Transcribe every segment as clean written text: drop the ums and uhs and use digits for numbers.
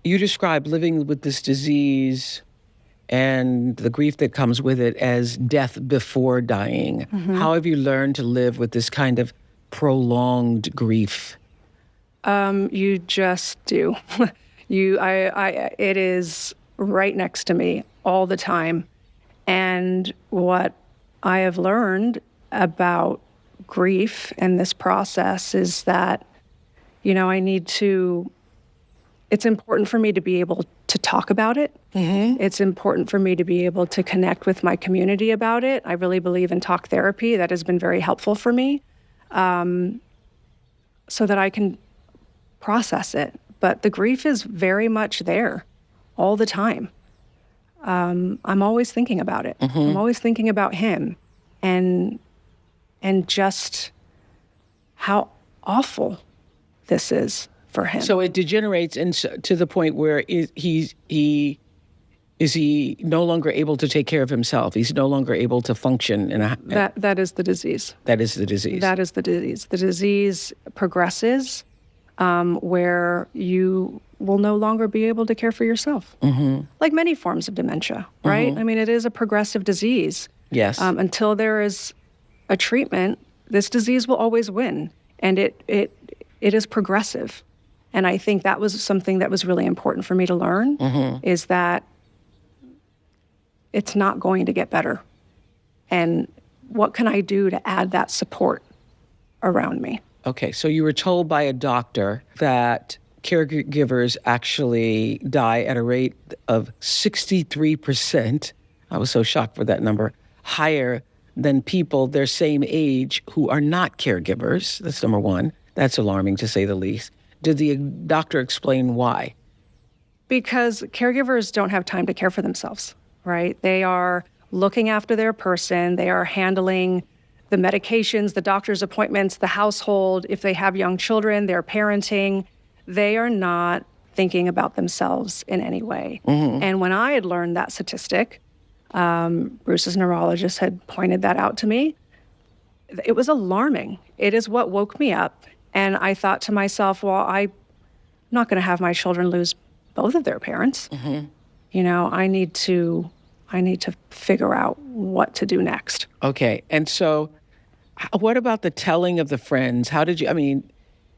You describe living with this disease and the grief that comes with it as death before dying. How have you learned to live with this kind of prolonged grief? You just do. It is right next to me all the time. And what I have learned about grief and this process is that, it's important for me to be able to talk about it. It's important for me to be able to connect with my community about it. I really believe in talk therapy. That has been very helpful for me, so that I can process it. But the grief is very much there all the time. I'm always thinking about it. I'm always thinking about him and just how awful this is for him. So it degenerates to the point where is he no longer able to take care of himself? He's no longer able to function That is the disease. That is the disease. That is the disease. The disease progresses where you will no longer be able to care for yourself. Like many forms of dementia, right? I mean, it is a progressive disease. Yes. Until there is a treatment, this disease will always win. And it is progressive. And I think that was something that was really important for me to learn, is that it's not going to get better. And what can I do to add that support around me? Okay, so you were told by a doctor that caregivers actually die at a rate of 63%. I was so shocked for that number, higher than people their same age who are not caregivers. That's number one. That's alarming, to say the least. Did the doctor explain why? Because caregivers don't have time to care for themselves, right? They are looking after their person. They are handling the medications, the doctor's appointments, the household. If they have young children, they're parenting. They are not thinking about themselves in any way. And when I had learned that statistic, Bruce's neurologist had pointed that out to me. It was alarming. It is what woke me up. And I thought to myself, well, I'm not going to have my children lose both of their parents. I need to figure out what to do next. Okay. And so what about the telling of the friends? The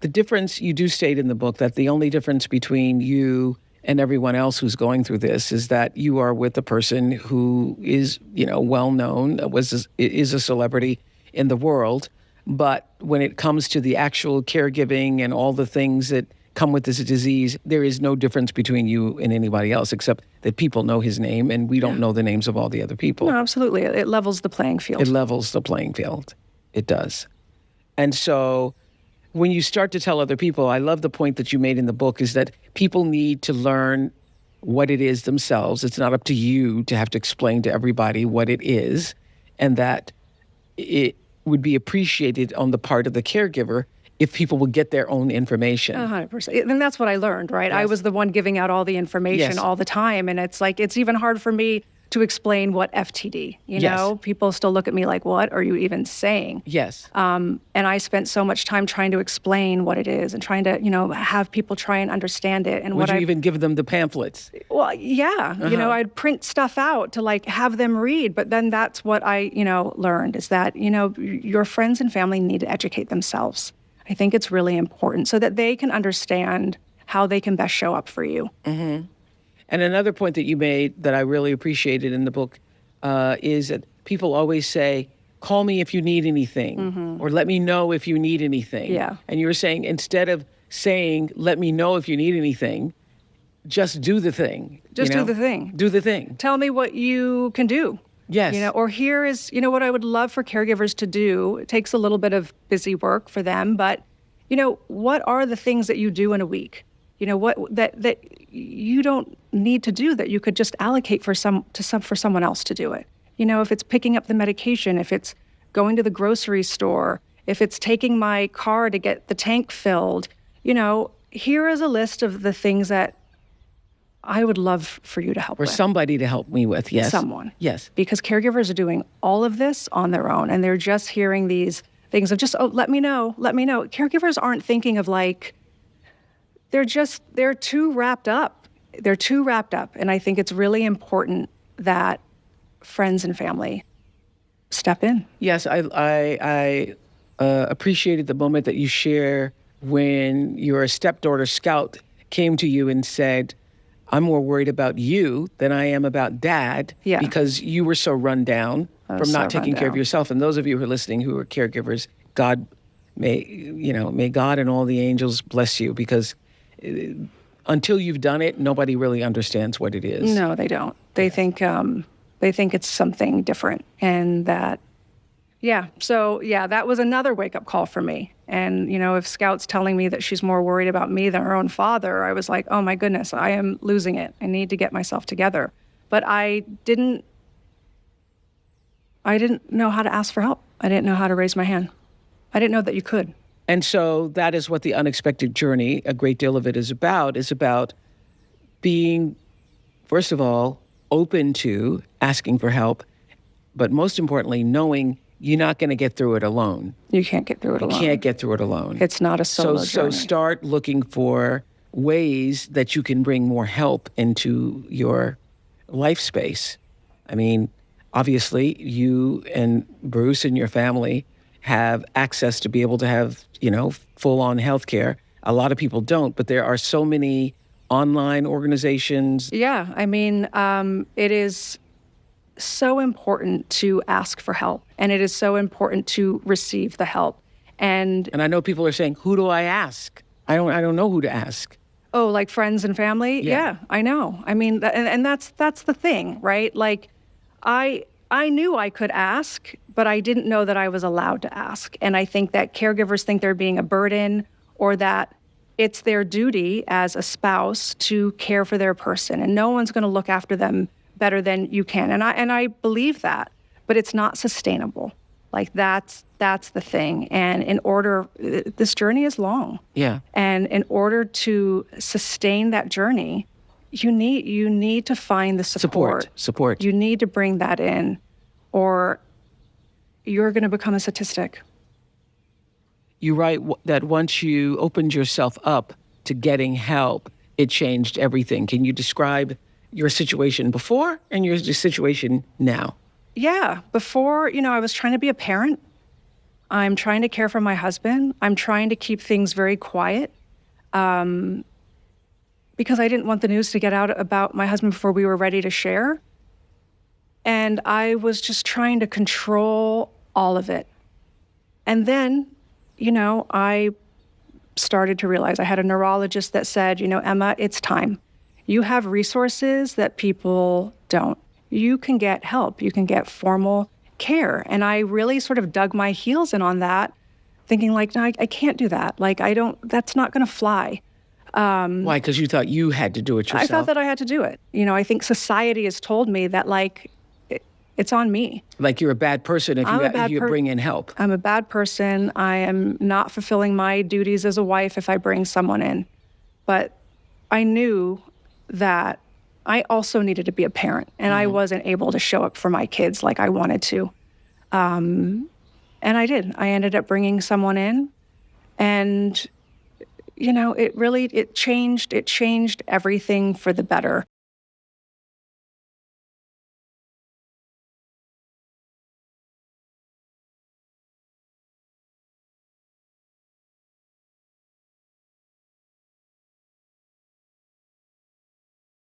difference, you do state in the book that the only difference between you and everyone else who's going through this is that you are with a person who is, well known, is a celebrity in the world. But when it comes to the actual caregiving and all the things that come with this disease, there is no difference between you and anybody else, except that people know his name and we don't know the names of all the other people. No, absolutely. It levels the playing field. It levels the playing field. It does. And so when you start to tell other people, I love the point that you made in the book, is that people need to learn what it is themselves. It's not up to you to have to explain to everybody what it is, and that it would be appreciated on the part of the caregiver if people would get their own information. 100%. And that's what I learned, right? Yes. I was the one giving out all the information all the time. And it's like, it's even hard for me to explain what FTD, you know? People still look at me like, what are you even saying? Yes. And I spent so much time trying to explain what it is and trying to, have people try and understand it. And would you even give them the pamphlets? Well, yeah. I'd print stuff out to have them read. But then that's what I, learned is that, your friends and family need to educate themselves. I think it's really important so that they can understand how they can best show up for you. And another point that you made that I really appreciated in the book is that people always say, call me if you need anything, or let me know if you need anything. Yeah. And you were saying, instead of saying, let me know if you need anything, just do the thing. Just do the thing. Do the thing. Tell me what you can do. Yes. Or here is, what I would love for caregivers to do. It takes a little bit of busy work for them, but, what are the things that you do in a week? What that you don't need to do that you could just allocate for someone else to do it. If it's picking up the medication, if it's going to the grocery store, if it's taking my car to get the tank filled, here is a list of the things that I would love for you to help with. Or somebody to help me with, yes. Someone. Yes. Because caregivers are doing all of this on their own, and they're just hearing these things of just, let me know. Caregivers aren't thinking of they're too wrapped up they're too wrapped up. And I think it's really important that friends and family step in. Yes, I appreciated the moment that you share when your stepdaughter Scout came to you and said, I'm more worried about you than I am about dad Yeah. because you were so run down from not so taking run care of down. yourself. And those of you who are listening who are caregivers, God may God and all the angels bless you because until you've done it, nobody really understands what it is. No, they don't. They think it's something different, and that, yeah. So yeah, that was another wake up call for me. And if Scout's telling me that she's more worried about me than her own father, I was like, oh my goodness, I am losing it. I need to get myself together. But I didn't know how to ask for help. I didn't know how to raise my hand. I didn't know that you could. And so that is what the unexpected journey, a great deal of it is about being, first of all, open to asking for help, but most importantly, knowing you're not going to get through it alone. You can't get through it alone. You can't get through it alone. It's not a solo So journey. start looking for ways that you can bring more help into your life space. I mean, obviously, you and Bruce and your family have access to be able to have, full-on health care. A lot of people don't, but there are so many online organizations. Yeah, I mean, it is so important to ask for help, and it is so important to receive the help. And I know people are saying, who do I ask? I don't know who to ask. oh, like friends and family? Yeah, I know. I mean, and that's the thing, right? Like, I knew I could ask, but I didn't know that I was allowed to ask. And I think that caregivers think they're being a burden, or that it's their duty as a spouse to care for their person, and no one's going to look after them better than you can. And I believe that, but it's not sustainable. Like that's the thing. And this journey is long. Yeah. And in order to sustain that journey, you need to find the support. Support. You need to bring that in, or you're going to become a statistic. You write that once you opened yourself up to getting help, it changed everything. Can you describe your situation before and your situation now? Yeah. Before, I was trying to be a parent. I'm trying to care for my husband. I'm trying to keep things very quiet because I didn't want the news to get out about my husband before we were ready to share. And I was just trying to control all of it. And then, I started to realize, I had a neurologist that said, Emma, it's time. You have resources that people don't. You can get help. You can get formal care. And I really sort of dug my heels in on that, thinking like, no, I can't do that. Like, that's not going to fly. Why? Because you thought you had to do it yourself? I thought that I had to do it. I think society has told me that, like, it's on me. Like you're a bad person if you bring in help. I'm a bad person. I am not fulfilling my duties as a wife if I bring someone in. But I knew that I also needed to be a parent, and I wasn't able to show up for my kids like I wanted to. And I did. I ended up bringing someone in, and it changed everything for the better.